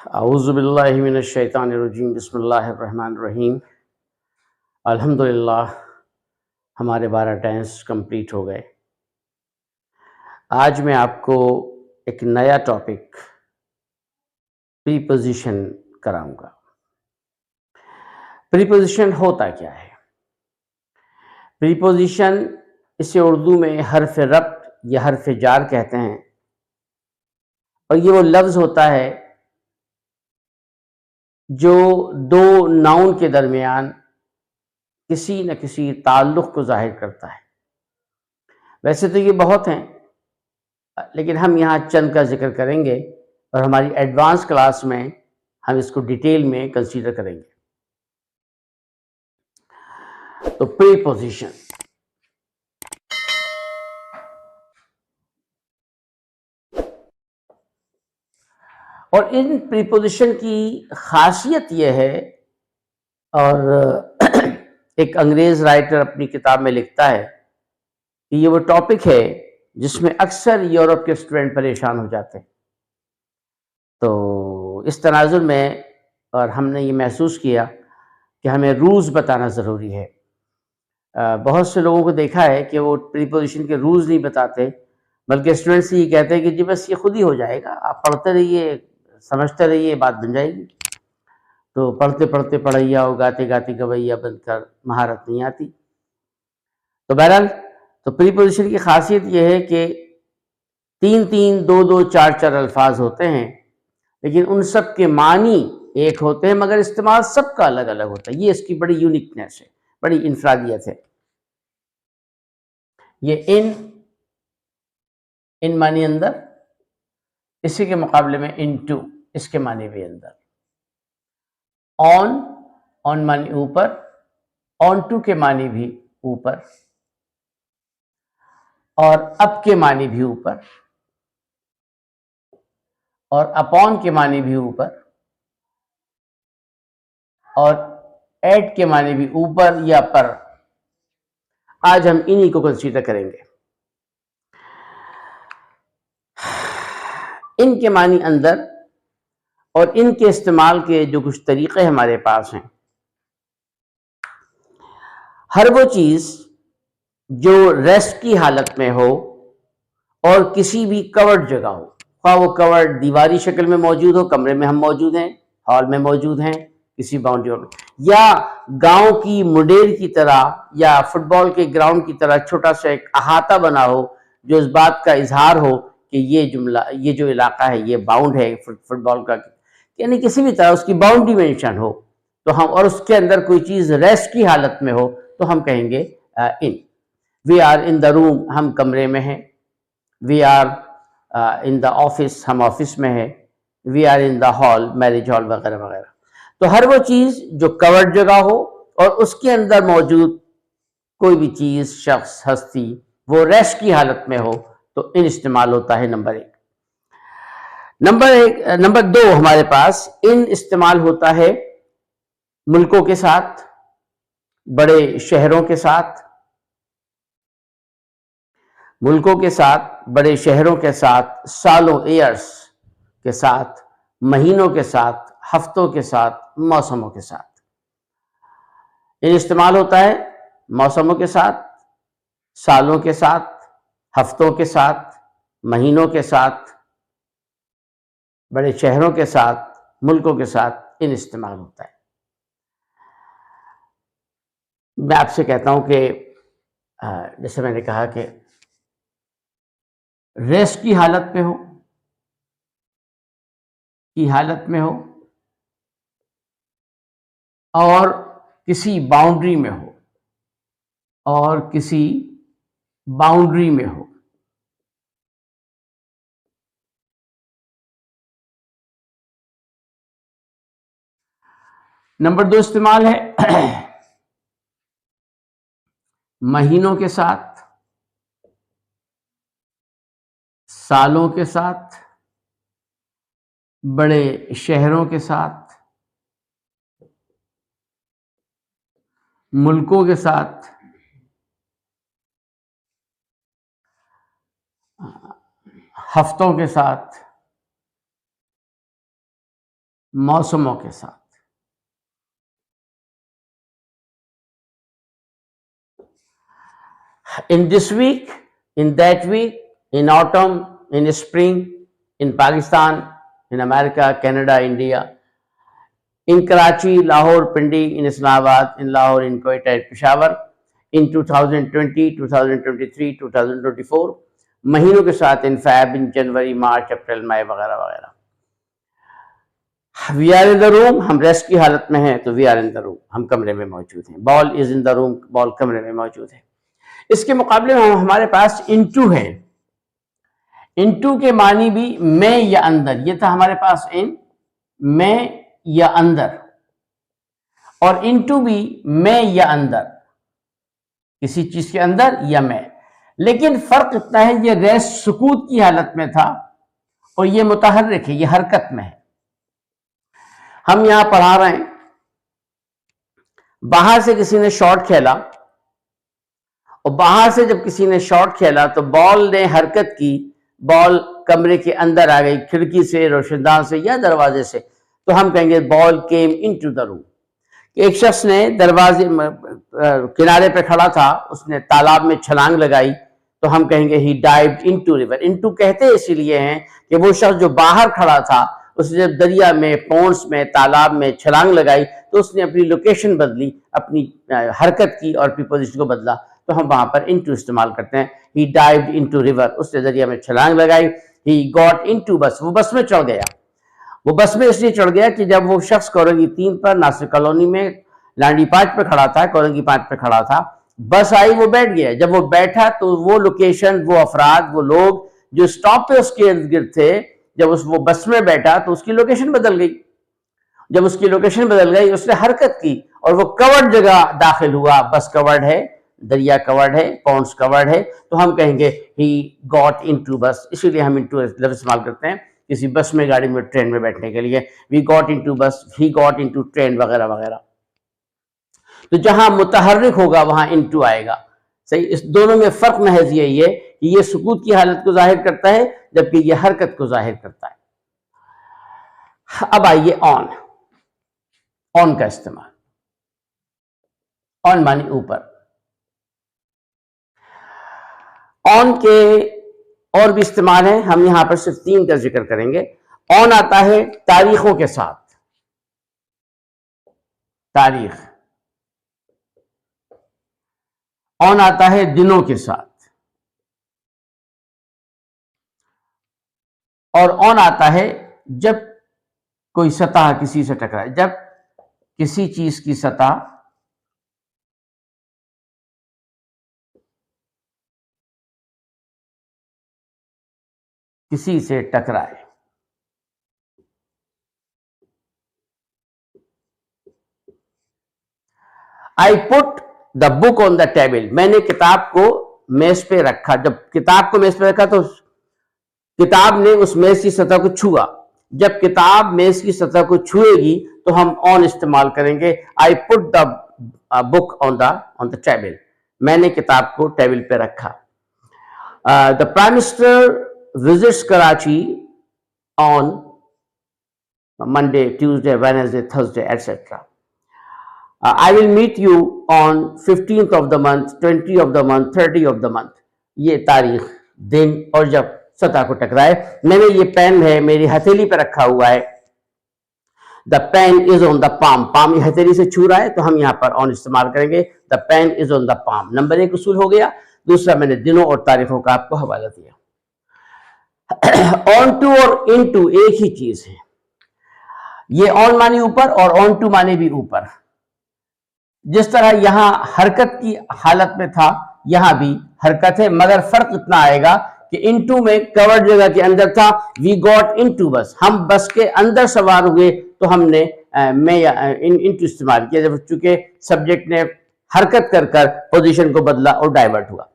औज़ुबिल्लाहि मिनश्शैतानिर्रजीम बिस्मिल्लाहिर्रहमानिर्रहीम। अल्हम्दुलिल्लाह हमारे 12 टेंस कंप्लीट हो गए। आज मैं आपको एक नया टॉपिक प्रीपोज़िशन कराऊँगा। प्रीपोज़िशन होता क्या है? प्रीपोज़िशन इसे उर्दू में हर्फ़ रब्त या हर्फ़ जार कहते हैं और ये वो लफ्ज़ होता है जो दो नाउन के दरमियान किसी न किसी ताल्लुक़ को ज़ाहिर करता है। वैसे तो ये बहुत हैं, लेकिन हम यहाँ चंद का ज़िक्र करेंगे और हमारी एडवांस क्लास में हम इसको डिटेल में कंसीडर करेंगे। तो प्रीपोज़िशन, और इन प्रीपोज़िशन की ख़ासियत ये है, और एक अंग्रेज़ राइटर अपनी किताब में लिखता है कि ये वो टॉपिक है जिसमें अक्सर यूरोप के स्टूडेंट परेशान हो जाते हैं। तो इस तनाज़ुर में और हमने ये महसूस किया कि हमें रूल्स बताना ज़रूरी है। बहुत से लोगों को देखा है कि वो प्रीपोज़िशन के रूल्स नहीं बताते, बल्कि स्टूडेंट्स से ये कहते हैं कि जी बस ये खुद ही हो जाएगा, आप पढ़ते रहिए, समझते रहिए, बात बन जाएगी। तो पढ़ते पढ़ते पढ़ैया हो, गाते गाते गवैया बनकर महारत नहीं आती। तो बहरहाल, तो प्रीपोज़िशन की खासियत ये है कि 3-3, 2-2, 4-4 अल्फाज होते हैं, लेकिन उन सब के मानी एक होते हैं, मगर इस्तेमाल सबका अलग अलग होता है। ये इसकी बड़ी यूनिकनेस है, बड़ी इनफरादियत है। ये इन मानी अंदर, इसी के मुकाबले में इनटू, इसके मानी भी अंदर। ऑन मानी ऊपर, ऑन टू के मानी भी ऊपर, और अप के मानी भी ऊपर, और अपॉन के मानी भी ऊपर, और एट के मानी भी ऊपर या पर। आज हम इन्हीं को कंसीडर करेंगे। इनके मानी अंदर और इनके इस्तेमाल के जो कुछ तरीक़े हमारे पास हैं। हर वो चीज़ जो रेस्ट की हालत में हो और किसी भी कवर्ड जगह हो, ख्वाह वो कवर्ड दीवारी शक्ल में मौजूद हो, कमरे में हम मौजूद हैं, हॉल में मौजूद हैं, किसी बाउंड्री में, या गांव की मुंडेर की तरह या फुटबॉल के ग्राउंड की तरह छोटा सा एक अहाता बना हो, जो इस बात का इजहार हो कि ये जो इलाका है ये बाउंड है फुटबॉल का, यानी किसी भी तरह उसकी बाउंड्री मेंशन हो, तो हम, और उसके अंदर कोई चीज़ रेस्ट की हालत में हो, तो हम कहेंगे in. We are in the room, हम कमरे में हैं। We are in the office, हम ऑफिस में हैं। We are in the hall, marriage hall वगैरह वगैरह। तो हर वो चीज़ जो कवर्ड जगह हो और उसके अंदर मौजूद कोई भी चीज़, शख्स, हस्ती, वो रेस्ट की हालत में हो, तो इन इस्तेमाल होता है। नंबर दो, हमारे पास इन इस्तेमाल होता है मुल्कों के साथ, बड़े शहरों के साथ, मुल्कों के साथ, बड़े शहरों के साथ, सालों, ईयर्स के साथ, महीनों के साथ, हफ्तों के साथ, मौसमों के साथ। इन इस्तेमाल होता है मौसमों के साथ, सालों के साथ, हफ्तों के साथ, महीनों के साथ, बड़े शहरों के साथ, मुल्कों के साथ इन इस्तेमाल होता है। मैं आपसे कहता हूं कि जैसे मैंने कहा कि रेस्ट की हालत में हो और किसी बाउंड्री में हो, और किसी बाउंड्री में हो। नंबर दो इस्तेमाल है महीनों के साथ, सालों के साथ, बड़े शहरों के साथ, मुल्कों के साथ, हफ्तों के साथ, मौसमों के साथ। In this week, in that week, in autumn, in spring, in Pakistan, in America, Canada, India, in Karachi, Lahore, Pindi, in Islamabad, in Lahore, in Quetta, Peshawar, in 2020, 2023, 2024, महीनों के साथ इन फैब, इन जनवरी, मार्च, अप्रैल, मई वगैरह वगैरह। We are in the room, हम rest की हालत में हैं तो we are in the room, हम कमरे में मौजूद हैं। Ball is in the room, ball कमरे में मौजूद है। इसके मुकाबले में हमारे पास इनटू है। इनटू के मानी भी में या अंदर, ये था हमारे पास इन, में या अंदर, और इनटू भी में या अंदर, किसी चीज के अंदर या में। लेकिन फर्क इतना है, ये रेस्ट सुकूत की हालत में था और ये मुतहर्रिक है, ये हरकत में है। हम यहां पढ़ा रहे हैं, बाहर से किसी ने शॉट खेला और बाहर से जब किसी ने शॉट खेला तो बॉल ने हरकत की, बॉल कमरे के अंदर आ गई, खिड़की से, रोशनदान से या दरवाजे से, तो हम कहेंगे ball came into the room. एक शख्स ने दरवाजे किनारे पे खड़ा था, उसने तालाब में छलांग लगाई, तो हम कहेंगे ही डाइव्ड इनटू रिवर। इनटू कहते इसीलिए हैं कि वो शख्स जो बाहर खड़ा था, उसने जब दरिया में, पोंड्स में, तालाब में छलांग लगाई तो उसने अपनी लोकेशन बदली, अपनी हरकत की और अपनी पोजीशन को बदला, तो हम वहां पर इनटू इस्तेमाल करते हैं। ही डाइव्ड इनटू रिवर, उसने दरिया में छलांग लगाई। ही गॉट इनटू बस, वो बस में चढ़ गया। वो बस में इसलिए चढ़ गया कि जब वो शख्स कोरंगी 3 पर नासिर कॉलोनी में लांडी 5 पे खड़ा था, कोरंगी 5 पे खड़ा था, बस आई, वो बैठ गया। जब वो बैठा तो वो लोकेशन, वो अफराद, वो लोग जो स्टॉप पे उसके इर्द गिर्द थे, जब वो बस में बैठा तो उसकी लोकेशन बदल गई। जब उसकी लोकेशन बदल गई, उसने हरकत की और वो कवर्ड जगह दाखिल हुआ। बस कवर्ड है, दरिया कवर्ड है, पॉन्ड्स कवर्ड है, तो हम कहेंगे ही गॉट इनटू बस। इसीलिए हम इनटू लफ्ज़ इस्तेमाल करते हैं किसी बस में, गाड़ी में, ट्रेन में बैठने के लिए। वी गॉट इनटू बस, ही गॉट इनटू ट्रेन वगैरह वगैरह। तो जहां मुतहर्रिक होगा वहां इनटू आएगा। सही, इस दोनों में फर्क महज यही है कि ये सुकूत की हालत को जाहिर करता है जबकि ये हरकत को जाहिर करता है। अब आइए ऑन। ऑन का इस्तेमाल, ऑन मानी ऊपर। ऑन के और भी इस्तेमाल है, हम यहां पर सिर्फ 3 का जिक्र करेंगे। ऑन आता है तारीखों के साथ, तारीख। ऑन आता है दिनों के साथ, और ऑन आता है जब कोई सतह किसी से टकराए, जब किसी चीज की सतह किसी से टकराए। I put the book on the table, मैंने किताब को मेज पे रखा। जब किताब को मेज पे रखा तो किताब ने उस मेज की सतह को छुआ। जब किताब मेज की सतह को छुएगी तो हम ऑन इस्तेमाल करेंगे। I put the book on the table, मैंने किताब को टेबल पे रखा। The prime minister visits Karachi on Monday, Tuesday, Wednesday, Thursday, etc. I will meet you on 15th of the month, 20 of the month, 30 of the month. ये तारीख, दिन और जब सतह को टकराए। मैंने ये पेन है मेरी हथेली पे रखा हुआ है। The pen is on the palm, palm हथेली से छू रहा है तो हम यहाँ पर ऑन इस्तेमाल करेंगे। The pen is on the palm. Number 1 उसूल हो गया। दूसरा, मैंने दिनों और तारीखों का आपको हवाला दिया। ऑन टू और इन टू एक ही चीज है। ये ऑन माने ऊपर और ऑन टू माने भी ऊपर। जिस तरह यहां हरकत की हालत में था, यहां भी हरकत है, मगर फर्क इतना आएगा कि इनटू में कवर्ड जगह के अंदर था। वी गॉट इनटू बस, हम बस के अंदर सवार हुए तो हमने में या इनटू इस्तेमाल किया, जब चूंकि सब्जेक्ट ने हरकत कर कर पोजीशन को बदला और डाइवर्ट हुआ।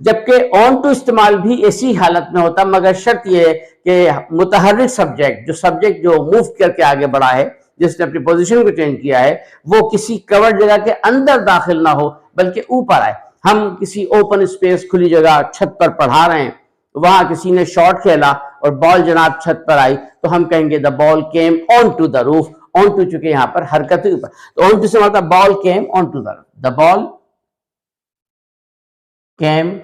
जबकि ऑन टू इस्तेमाल भी ऐसी हालत में होता, मगर शर्त यह है कि मुतहर्रिक सब्जेक्ट, जो सब्जेक्ट जो मूव करके आगे बढ़ा है, जिसने अपनी पोजीशन को चेंज किया है, वो किसी कवर्ड जगह के अंदर दाखिल ना हो बल्कि ऊपर आए। हम किसी ओपन स्पेस, खुली जगह, छत पर पढ़ा रहे हैं, वहां किसी ने शॉट खेला और बॉल जनाब छत पर आई तो हम कहेंगे the ball came on to the roof. On to चुके यहां पर हरकत ऊपर, तो ऑन टू से मतलब ball came on to the roof, the ball came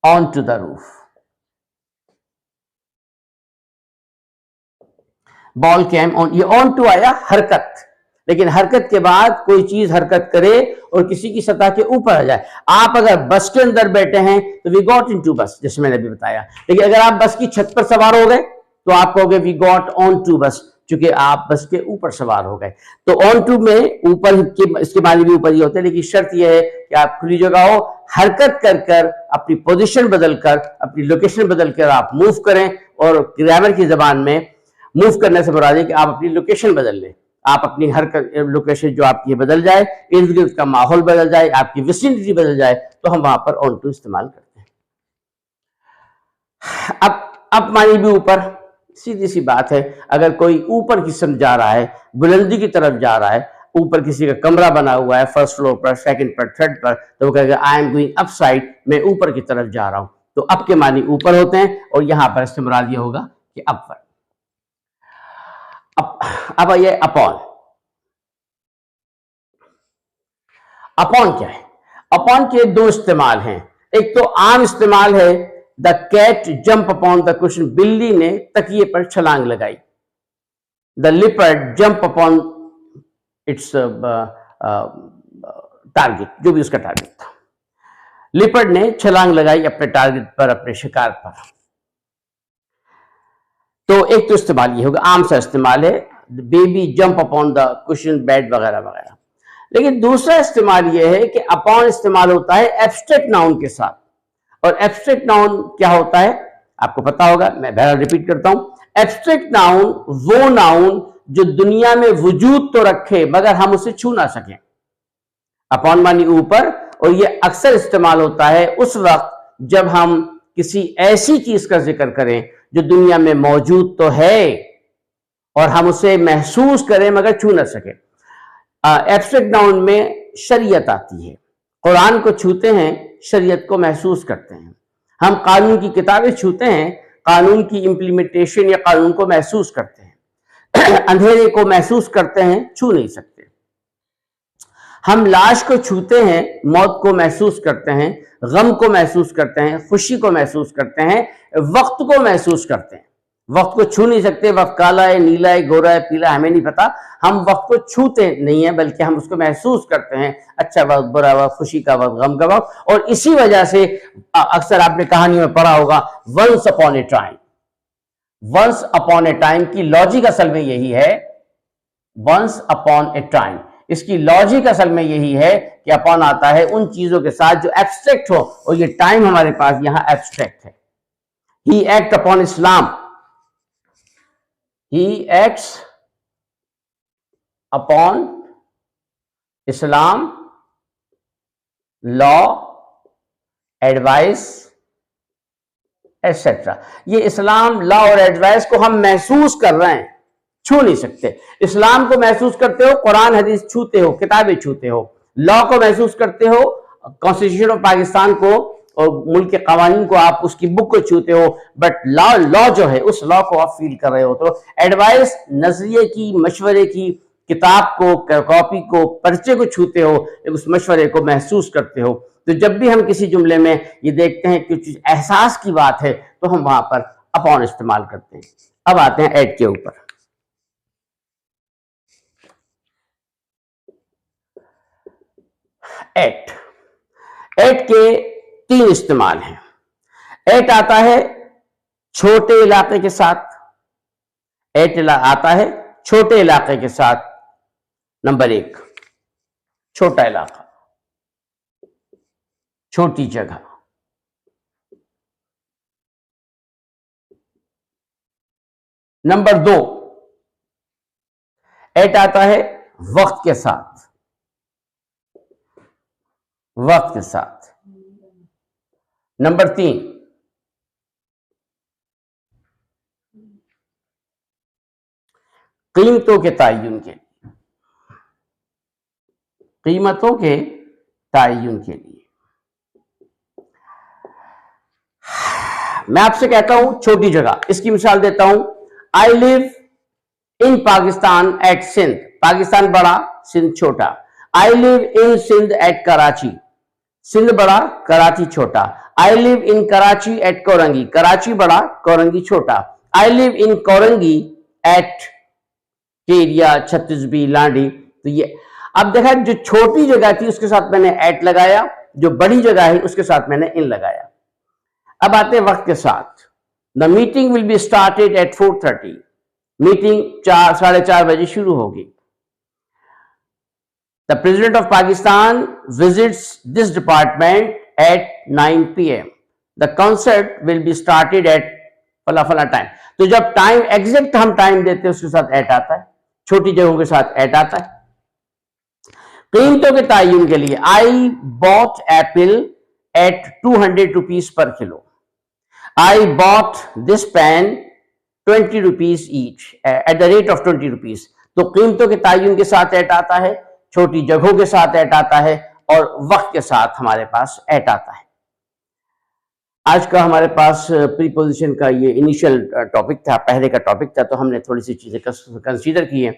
on to the roof, ball came on, ये ऑन टू आया हरकत, लेकिन हरकत के बाद कोई चीज हरकत करे और किसी की सतह के ऊपर आ जाए। आप अगर बस के अंदर बैठे हैं तो वी गॉट इनटू बस, जैसे मैंने अभी बताया, लेकिन अगर आप बस की छत पर सवार हो गए तो आप कहोगे वी गॉट ऑन टू बस, चूंकि आप बस के ऊपर सवार हो गए। तो ऑन टू में ऊपर के, इसके मानी भी ऊपर ही होते हैं, लेकिन शर्त यह है कि आप खुली जगह हो, हरकत कर कर अपनी पोजीशन बदलकर, अपनी लोकेशन बदलकर आप मूव करें। और ग्रामर की जबान में मूव करने से मुराद है कि आप अपनी लोकेशन बदल लें, आप अपनी हर लोकेशन जो आपकी बदल जाए, इर्द गिर्द का माहौल बदल जाए, आपकी विसिनिटी बदल जाए, तो हम वहां पर ऑन टू इस्तेमाल करते हैं। अब मानी भी ऊपर, सीधी सी बात है, अगर कोई ऊपर की तरफ जा रहा है, बुलंदी की तरफ जा रहा है, ऊपर किसी का कमरा बना हुआ है फर्स्ट फ्लोर पर, सेकंड पर, थर्ड पर, तो वो कहेगा I am going up side, मैं ऊपर की तरफ जा रहा हूं। तो अप के मानी ऊपर होते हैं और यहां पर इस्तेमाल ये होगा कि अपवर्ड। अब आइए अपॉन। अपॉन क्या है? अपॉन के दो इस्तेमाल हैं। एक तो आम इस्तेमाल है, the cat jump upon the cushion, बिल्ली ने तकिए पर छलांग लगाई। The leopard jump upon its target, जो भी उसका टारगेट था। लिपर्ड ने छलांग लगाई अपने टारगेट पर, अपने शिकार पर। तो एक तो इस्तेमाल ये होगा, आम सा इस्तेमाल है, baby jump upon the cushion bed वगैरह वगैरह। लेकिन दूसरा इस्तेमाल यह है कि अपॉन इस्तेमाल होता है एब्स्ट्रैक्ट नाउन के साथ। और एब्स्ट्रैक्ट नाउन क्या होता है आपको पता होगा, मैं बहरहाल रिपीट करता हूं। एब्स्ट्रैक्ट नाउन वो नाउन जो दुनिया में वजूद तो रखे मगर हम उसे छू ना सकें। अपॉन मानी ऊपर, और ये अक्सर इस्तेमाल होता है उस वक्त जब हम किसी ऐसी चीज का जिक्र करें जो दुनिया में मौजूद तो है और हम उसे महसूस करें मगर छू ना सके। एब्स्ट्रैक्ट नाउन में शरीयत आती है, कुरान को छूते हैं, शरीयत को महसूस करते हैं। हम कानून की किताबें छूते हैं, कानून की इंप्लीमेंटेशन या कानून को महसूस करते हैं। अंधेरे को महसूस करते हैं, छू नहीं सकते। हम लाश को छूते हैं, मौत को महसूस करते हैं, गम को महसूस करते हैं, खुशी को महसूस करते हैं, वक्त को महसूस करते हैं। वक्त को छू नहीं सकते, वक्त काला है, नीला है, गोरा है, पीला, हमें नहीं पता। हम वक्त को छूते नहीं है, बल्कि हम उसको महसूस करते हैं, अच्छा वक्त, बुरा वक्त, खुशी का वक्त, गम का वक्त। और इसी वजह से अक्सर आपने कहानियों में पढ़ा होगा once upon a time. Once upon a time की लॉजिक असल में यही है, वंस अपॉन ए टाइम, इसकी लॉजिक असल में यही है कि अपॉन आता है उन चीजों के साथ जो एब्स्ट्रैक्ट हो, और ये टाइम हमारे पास यहां एब्स्ट्रैक्ट है। He act upon Islam, he acts upon Islam, law, advice etcetera. ये इस्लाम, लॉ और एडवाइस को हम महसूस कर रहे हैं, छू नहीं सकते। इस्लाम को महसूस करते हो, कुरान हदीस छूते हो, किताबें छूते हो। लॉ को महसूस करते हो, कॉन्स्टिट्यूशन ऑफ पाकिस्तान को और मुल्क के कवानीन को, आप उसकी बुक को छूते हो, बट लॉ जो है उस लॉ को आप फील कर रहे हो। तो एडवाइस, नजरिए की, मशवरे की, किताब को, कॉपी को, पर्चे को छूते हो, उस मशवरे को महसूस करते हो। तो जब भी हम किसी जुमले में ये देखते हैं कि कुछ एहसास की बात है तो हम वहां पर अपॉन इस्तेमाल करते हैं। अब आते हैं एट के ऊपर। एट, एट के तीन इस्तेमाल हैं। एट आता है छोटे इलाके के साथ, एट आता है छोटे इलाके के साथ। नंबर एक, छोटा इलाका, छोटी जगह। नंबर दो, एट आता है वक्त के साथ, वक्त के साथ। नंबर तीन, कीमतों के तयन के लिए, कीमतों के तयन के लिए। मैं आपसे कहता हूं छोटी जगह, इसकी मिसाल देता हूं, I live in Pakistan at Sindh, Pakistan बड़ा, सिंध छोटा। I live in Sindh at Karachi, Sindh बड़ा, कराची छोटा। I live in Karachi at Korangi, Karachi बड़ा, कोरंगी छोटा। I live in Korangi at केरिया, छत्तीसबी, लांडी। तो ये अब देखा, जो छोटी जगह थी उसके साथ मैंने एट लगाया, जो बड़ी जगह है उसके साथ मैंने इन लगाया। अब आते हैं वक्त के साथ। The meeting will be started at 4:30, meeting 4:30 बजे शुरू होगी। The president of Pakistan visits this department at 9 PM। The concert will be started at फला फला टाइम। तो जब टाइम एग्जैक्ट हम टाइम देते हैं उसके साथ एट आता है, छोटी जगहों के साथ एट आता है। कीमतों के तयन के लिए, I bought apple at 200 rupees per kilo. I bought this pen 20 rupees each at the rate of 20 rupees. तो कीमतों के तयन के साथ एट आता है, छोटी जगहों के साथ एट आता है, और वक्त के साथ हमारे पास एट आता है। आज का हमारे पास प्रीपोजिशन का ये इनिशियल टॉपिक था, पहले का टॉपिक था, तो हमने थोड़ी सी चीजें कंसीडर की है।